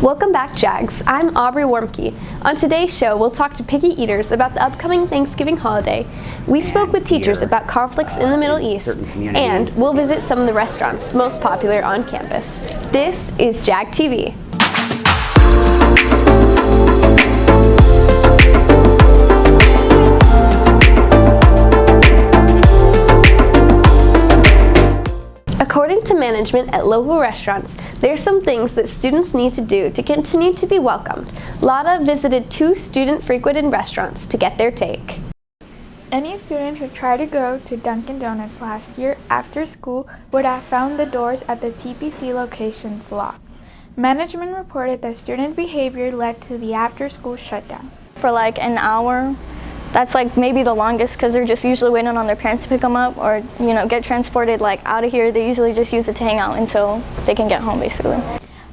Welcome back, JAGs. I'm Aubrey Warmke. On today's show, we'll talk to picky eaters about the upcoming Thanksgiving holiday. We spoke with teachers about conflicts in the Middle East, and we'll visit some of the restaurants most popular on campus. This is JAG TV. According to management at local restaurants, there are some things that students need to do to continue to be welcomed. Lada visited 2 student-frequented restaurants to get their take. Any student who tried to go to Dunkin' Donuts last year after school would have found the doors at the TPC locations locked. Management reported that student behavior led to the after-school shutdown. For like an hour. That's like maybe the longest because they're just usually waiting on their parents to pick them up or, get transported like out of here. They usually just use it to hang out until they can get home basically.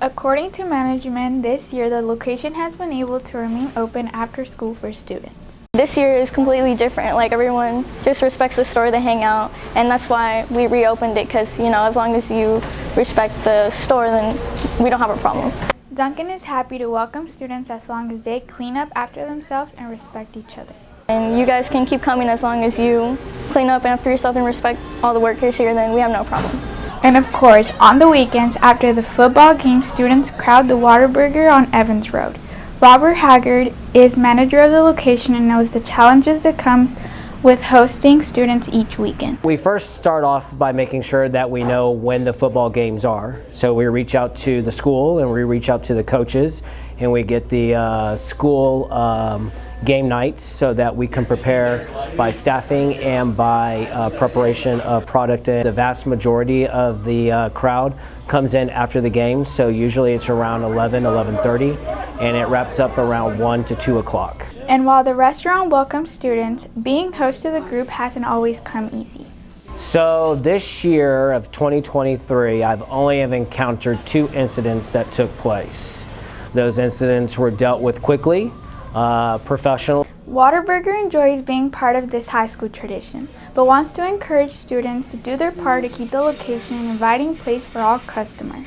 According to management, this year the location has been able to remain open after school for students. This year is completely different. Like everyone just respects the store, they hang out, and that's why we reopened it because, as long as you respect the store, then we don't have a problem. Dunkin' is happy to welcome students as long as they clean up after themselves and respect each other. And you guys can keep coming as long as you clean up after yourself and respect all the workers here, then we have no problem. And of course, on the weekends after the football game, students crowd the Whataburger on Evans Road. Robert Haggard is manager of the location and knows the challenges that comes with hosting students each weekend. We first start off by making sure that we know when the football games are. So we reach out to the school and we reach out to the coaches and we get the school game nights so that we can prepare by staffing and by preparation of product. The vast majority of the crowd comes in after the game, so usually it's around 11:30, and it wraps up around 1 to 2 o'clock. And while the restaurant welcomes students, being host to the group hasn't always come easy. So this year of 2023, I've only encountered 2 incidents that took place. Those incidents were dealt with quickly. Professional. Whataburger enjoys being part of this high school tradition, but wants to encourage students to do their part to keep the location an inviting place for all customers.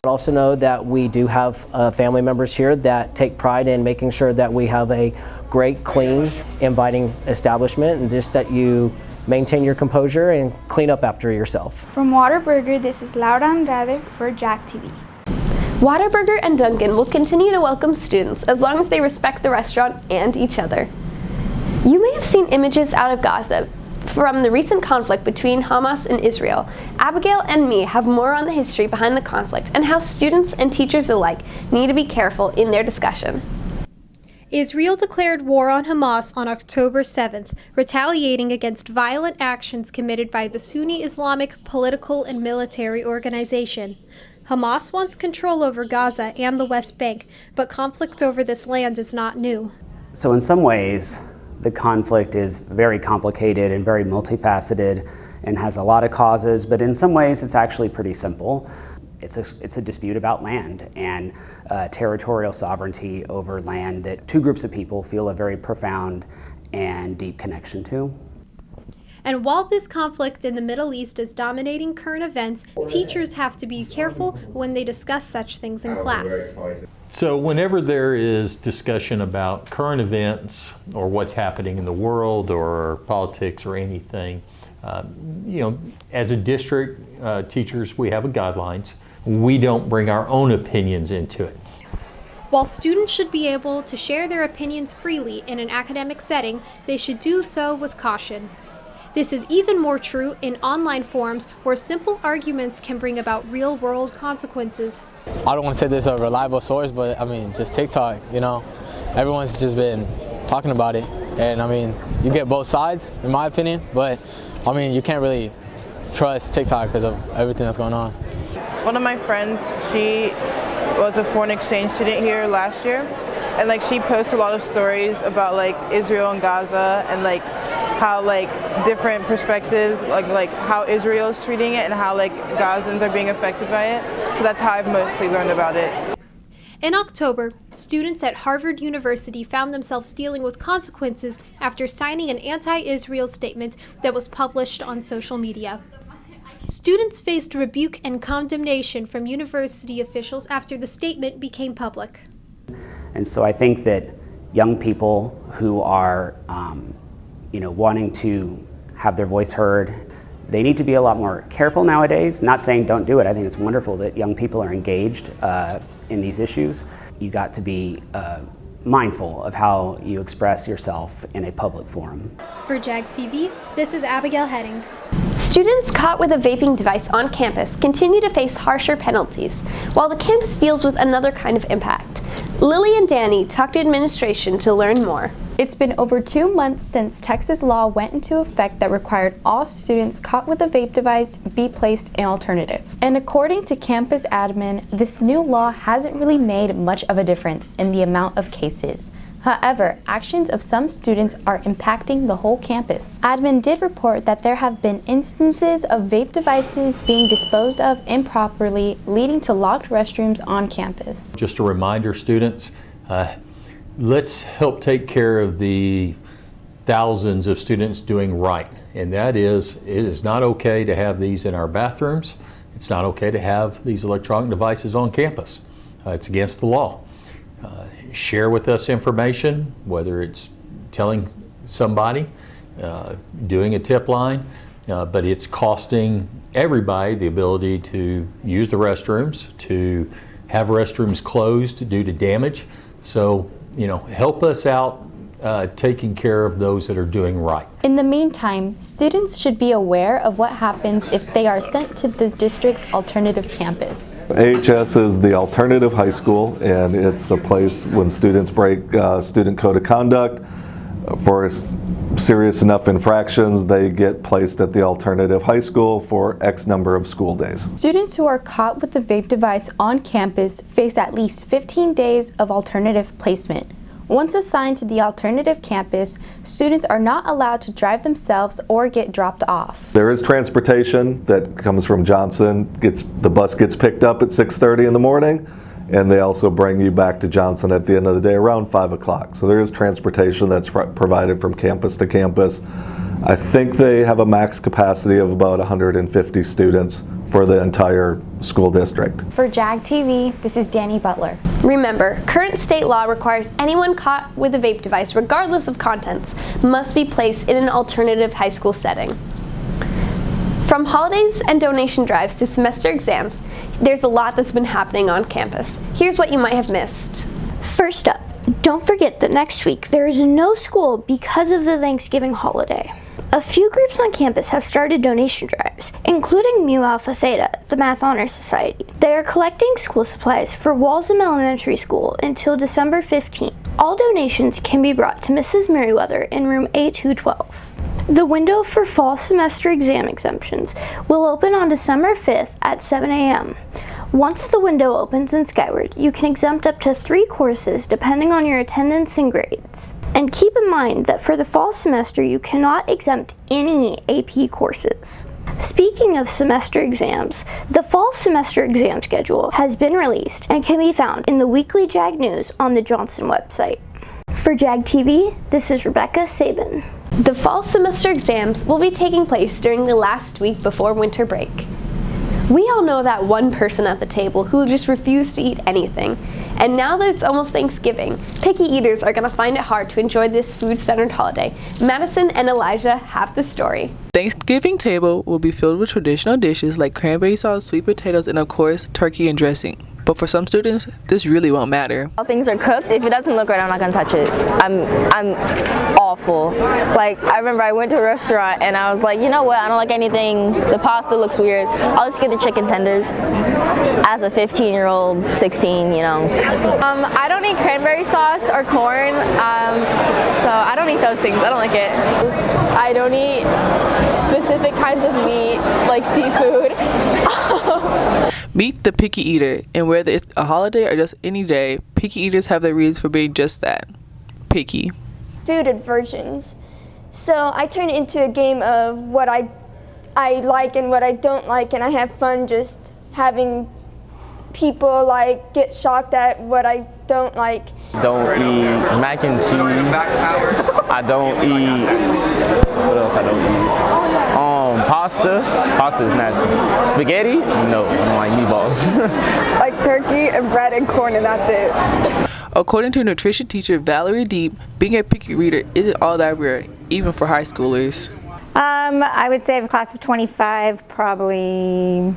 Also know that we do have family members here that take pride in making sure that we have a great, clean, inviting establishment, and just that you maintain your composure and clean up after yourself. From Whataburger, this is Laura Andrade for JAG TV. Whataburger and Dunkin' will continue to welcome students as long as they respect the restaurant and each other. You may have seen images out of Gaza from the recent conflict between Hamas and Israel. Abigail and me have more on the history behind the conflict and how students and teachers alike need to be careful in their discussion. Israel declared war on Hamas on October 7th, retaliating against violent actions committed by the Sunni Islamic political and military organization. Hamas wants control over Gaza and the West Bank, but conflict over this land is not new. So in some ways, the conflict is very complicated and very multifaceted and has a lot of causes, but in some ways it's actually pretty simple. It's a dispute about land and territorial sovereignty over land that 2 groups of people feel a very profound and deep connection to. And while this conflict in the Middle East is dominating current events, teachers have to be careful when they discuss such things in class. So whenever there is discussion about current events or what's happening in the world or politics or anything, as a district, teachers, we have guidelines. We don't bring our own opinions into it. While students should be able to share their opinions freely in an academic setting, they should do so with caution. This is even more true in online forums where simple arguments can bring about real-world consequences. I don't want to say this is a reliable source, but just TikTok, everyone's just been talking about it. And you get both sides, in my opinion, but you can't really trust TikTok because of everything that's going on. One of my friends, she was a foreign exchange student here last year, and she posts a lot of stories about Israel and Gaza and how different perspectives, like how Israel's treating it and how Gazans are being affected by it. So that's how I've mostly learned about it. In October, students at Harvard University found themselves dealing with consequences after signing an anti-Israel statement that was published on social media. Students faced rebuke and condemnation from university officials after the statement became public. And so I think that young people who are wanting to have their voice heard, they need to be a lot more careful nowadays. Not saying don't do it. I think it's wonderful that young people are engaged in these issues. You got to be mindful of how you express yourself in a public forum. For JAG TV, this is Abigail Heading. Students caught with a vaping device on campus continue to face harsher penalties, while the campus deals with another kind of impact. Lily and Danny talked to administration to learn more. It's been over 2 months since Texas law went into effect that required all students caught with a vape device be placed in alternative. And according to campus admin, this new law hasn't really made much of a difference in the amount of cases. However, actions of some students are impacting the whole campus. Admin did report that there have been instances of vape devices being disposed of improperly, leading to locked restrooms on campus. Just a reminder, students, let's help take care of the thousands of students doing right. And that is, it is not okay to have these in our bathrooms. It's not okay to have these electronic devices on campus. It's against the law. Share with us information, whether it's telling somebody, doing a tip line, but it's costing everybody the ability to use the restrooms, to have restrooms closed due to damage. So, help us out taking care of those that are doing right. In the meantime, students should be aware of what happens if they are sent to the district's alternative campus. AHS is the alternative high school, and it's a place when students break student code of conduct. For serious enough infractions, they get placed at the alternative high school for X number of school days. Students who are caught with the vape device on campus face at least 15 days of alternative placement. Once assigned to the alternative campus, students are not allowed to drive themselves or get dropped off. There is transportation that comes from Johnson. The bus gets picked up at 6:30 in the morning, and they also bring you back to Johnson at the end of the day around 5 o'clock. So there is transportation that's provided from campus to campus. I think they have a max capacity of about 150 students for the entire school district. For JAG TV, this is Danny Butler. Remember, current state law requires anyone caught with a vape device, regardless of contents, must be placed in an alternative high school setting. From holidays and donation drives to semester exams, there's a lot that's been happening on campus. Here's what you might have missed. First up, don't forget that next week there is no school because of the Thanksgiving holiday. A few groups on campus have started donation drives, including Mu Alpha Theta, the Math Honor Society. They are collecting school supplies for Walsham Elementary School until December 15th. All donations can be brought to Mrs. Merriweather in room A212. The window for fall semester exam exemptions will open on December 5th at 7 a.m. Once the window opens in Skyward, you can exempt up to 3 courses depending on your attendance and grades. And keep in mind that for the fall semester, you cannot exempt any AP courses. Speaking of semester exams, the fall semester exam schedule has been released and can be found in the weekly JAG News on the Johnson website. For JAG TV, this is Rebecca Sabin. The fall semester exams will be taking place during the last week before winter break. We all know that one person at the table who just refused to eat anything. And now that it's almost Thanksgiving, picky eaters are going to find it hard to enjoy this food-centered holiday. Madison and Elijah have the story. Thanksgiving table will be filled with traditional dishes like cranberry sauce, sweet potatoes, and of course, turkey and dressing. But for some students, this really won't matter. All things are cooked. If it doesn't look right, I'm not gonna touch it. I'm awful. Like, I remember I went to a restaurant and I was like, you know what? I don't like anything. The pasta looks weird. I'll just get the chicken tenders. As a 15-year-old, 16, you know. I don't eat cranberry sauce or corn, so I don't eat those things. I don't like it. I don't eat specific kinds of meat, like seafood. Meet the picky eater, and whether it's a holiday or just any day, picky eaters have their reasons for being just that, picky. Food aversions. So I turn it into a game of what I like and what I don't like, and I have fun just having people like get shocked at what I don't like. Don't eat mac and cheese. I don't eat, what else I don't eat? Pasta. Pasta is nasty. Spaghetti? No, I don't like meatballs. Like turkey and bread and corn, and that's it. According to nutrition teacher Valerie Deep, being a picky reader isn't all that rare, even for high schoolers. I would say of a class of 25, probably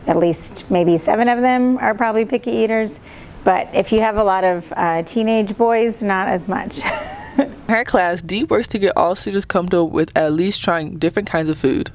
at least maybe 7 of them are probably picky eaters. But if you have a lot of teenage boys, not as much. In her class, Deep works to get all students comfortable with at least trying different kinds of food.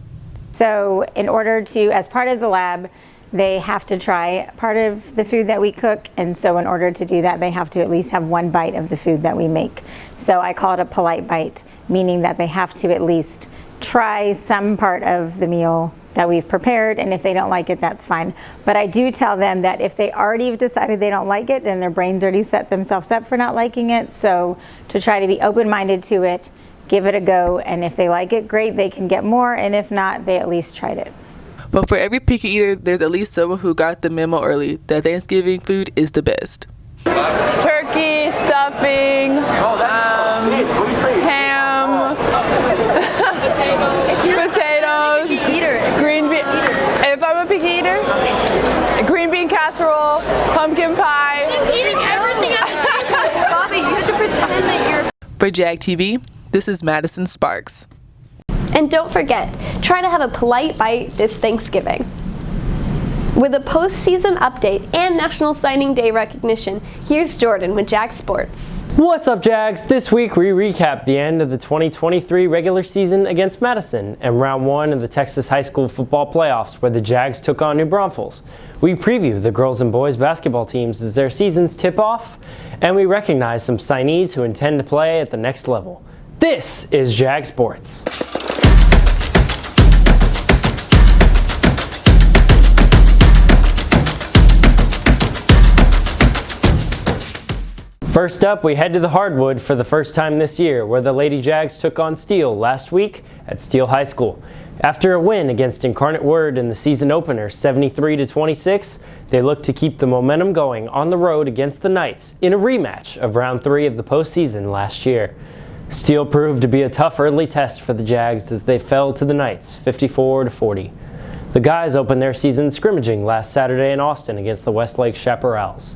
So in order to, as part of the lab, they have to try part of the food that we cook, and so in order to do that, they have to at least have 1 bite of the food that we make. So I call it a polite bite, meaning that they have to at least try some part of the meal that we've prepared, and if they don't like it, that's fine. But I do tell them that if they already have decided they don't like it, then their brains already set themselves up for not liking it. So to try to be open-minded to it, give it a go, and if they like it, great, they can get more, and if not, they at least tried it. But for every picky eater, there's at least someone who got the memo early that Thanksgiving food is the best. Turkey, stuffing, ham, potatoes, green bean. If I'm a picky eater, green bean casserole, pumpkin pie. She's eating everything else. Bobby, you have to pretend that you're... For JAG TV, this is Madison Sparks. And don't forget, try to have a polite bite this Thanksgiving. With a postseason update and National Signing Day recognition, here's Jordan with JAG Sports. What's up, Jags? This week we recap the end of the 2023 regular season against Madison and round 1 of the Texas high school football playoffs where the Jags took on New Braunfels. We preview the girls and boys basketball teams as their seasons tip off, and we recognize some signees who intend to play at the next level. This is JAG Sports. First up, we head to the hardwood for the first time this year, where the Lady Jags took on Steele last week at Steele High School. After a win against Incarnate Word in the season opener 73-26, they look to keep the momentum going on the road against the Knights in a rematch of round 3 of the postseason last year. Steele proved to be a tough early test for the Jags as they fell to the Knights 54-40. The guys opened their season scrimmaging last Saturday in Austin against the Westlake Chaparrals.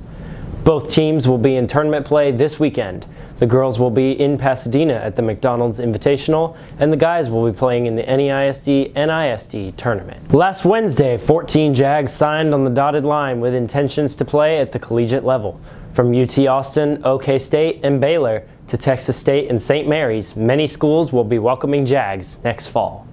Both teams will be in tournament play this weekend. The girls will be in Pasadena at the McDonald's Invitational, and the guys will be playing in the NEISD-NISD tournament. Last Wednesday, 14 Jags signed on the dotted line with intentions to play at the collegiate level. From UT Austin, OK State, and Baylor to Texas State and St. Mary's, many schools will be welcoming Jags next fall.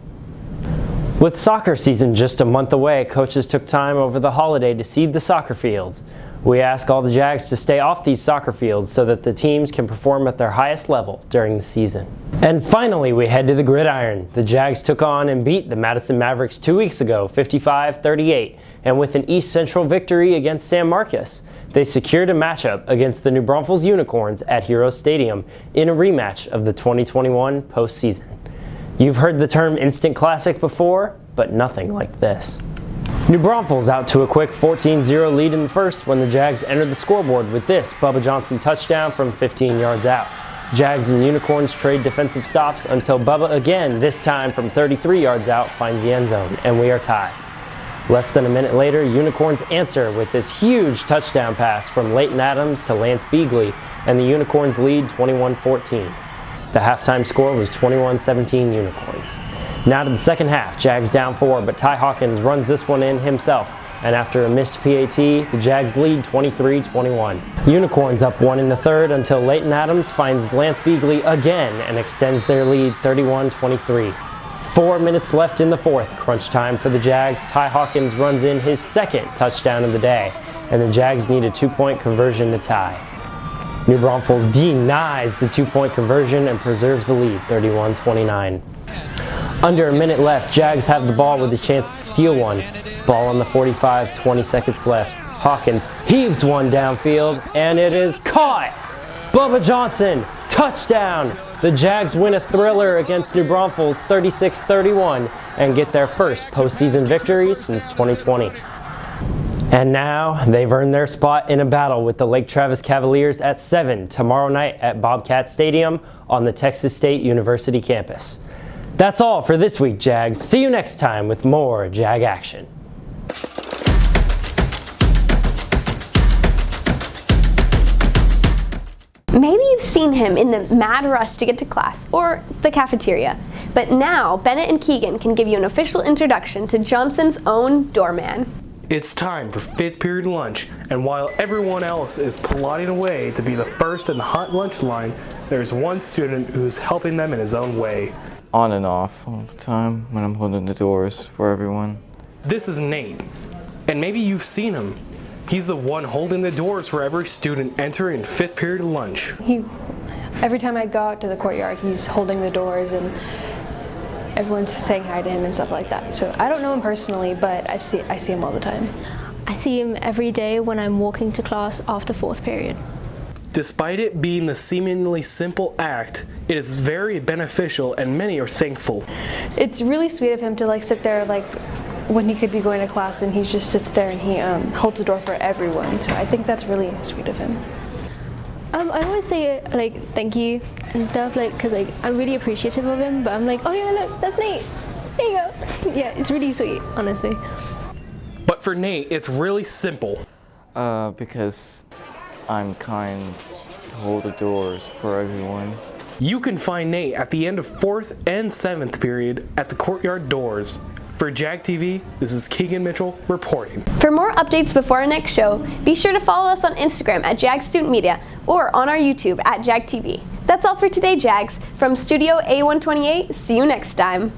With soccer season just a month away, coaches took time over the holiday to seed the soccer fields. We ask all the Jags to stay off these soccer fields so that the teams can perform at their highest level during the season. And finally, we head to the gridiron. The Jags took on and beat the Madison Mavericks 2 weeks ago, 55-38, and with an East Central victory against San Marcos, they secured a matchup against the New Braunfels Unicorns at Heroes Stadium in a rematch of the 2021 postseason. You've heard the term instant classic before, but nothing like this. New Braunfels out to a quick 14-0 lead in the first when the Jags entered the scoreboard with this Bubba Johnson touchdown from 15 yards out. Jags and Unicorns trade defensive stops until Bubba again, this time from 33 yards out, finds the end zone, and we are tied. Less than a minute later, Unicorns answer with this huge touchdown pass from Leighton Adams to Lance Beagley, and the Unicorns lead 21-14. The halftime score was 21-17 Unicorns. Now to the second half, Jags down 4, but Ty Hawkins runs this one in himself, and after a missed PAT, the Jags lead 23-21. Unicorns up 1 in the third until Leighton Adams finds Lance Beagley again and extends their lead 31-23. 4 minutes left in the fourth, crunch time for the Jags. Ty Hawkins runs in his second touchdown of the day, and the Jags need a 2-point conversion to tie. New Braunfels denies the 2-point conversion and preserves the lead 31-29. Under a minute left, Jags have the ball with a chance to steal one. Ball on the 45, 20 seconds left. Hawkins heaves one downfield, and it is caught! Bubba Johnson, touchdown! The Jags win a thriller against New Braunfels 36-31 and get their first postseason victory since 2020. And now they've earned their spot in a battle with the Lake Travis Cavaliers at 7 tomorrow night at Bobcat Stadium on the Texas State University campus. That's all for this week, Jags. See you next time with more JAG action. Maybe you've seen him in the mad rush to get to class or the cafeteria, but now Bennett and Keegan can give you an official introduction to Johnson's own doorman. It's time for 5th period lunch, and while everyone else is plotting away to be the first in the hot lunch line, there's one student who's helping them in his own way. On and off all the time when I'm holding the doors for everyone. This is Nate, and maybe you've seen him. He's the one holding the doors for every student entering 5th period lunch. Every time I go out to the courtyard, he's holding the doors and everyone's saying hi to him and stuff like that. So I don't know him personally, but I see him all the time. I see him every day when I'm walking to class after 4th period. Despite it being the seemingly simple act, it is very beneficial and many are thankful. It's really sweet of him to like sit there like when he could be going to class and he just sits there and he holds the door for everyone. So I think that's really sweet of him. I always say like thank you and stuff, like because like I'm really appreciative of him, but I'm like, oh yeah, look, that's Nate. There you go. Yeah, it's really sweet, honestly. But for Nate, it's really simple. Because I'm kind to hold the doors for everyone. You can find Nate at the end of 4th and 7th period at the courtyard doors. For JAG TV, this is Keegan Mitchell reporting. For more updates before our next show, be sure to follow us on Instagram at JAG Student Media or on our YouTube at JAG TV. That's all for today, JAGs. From Studio A128, see you next time.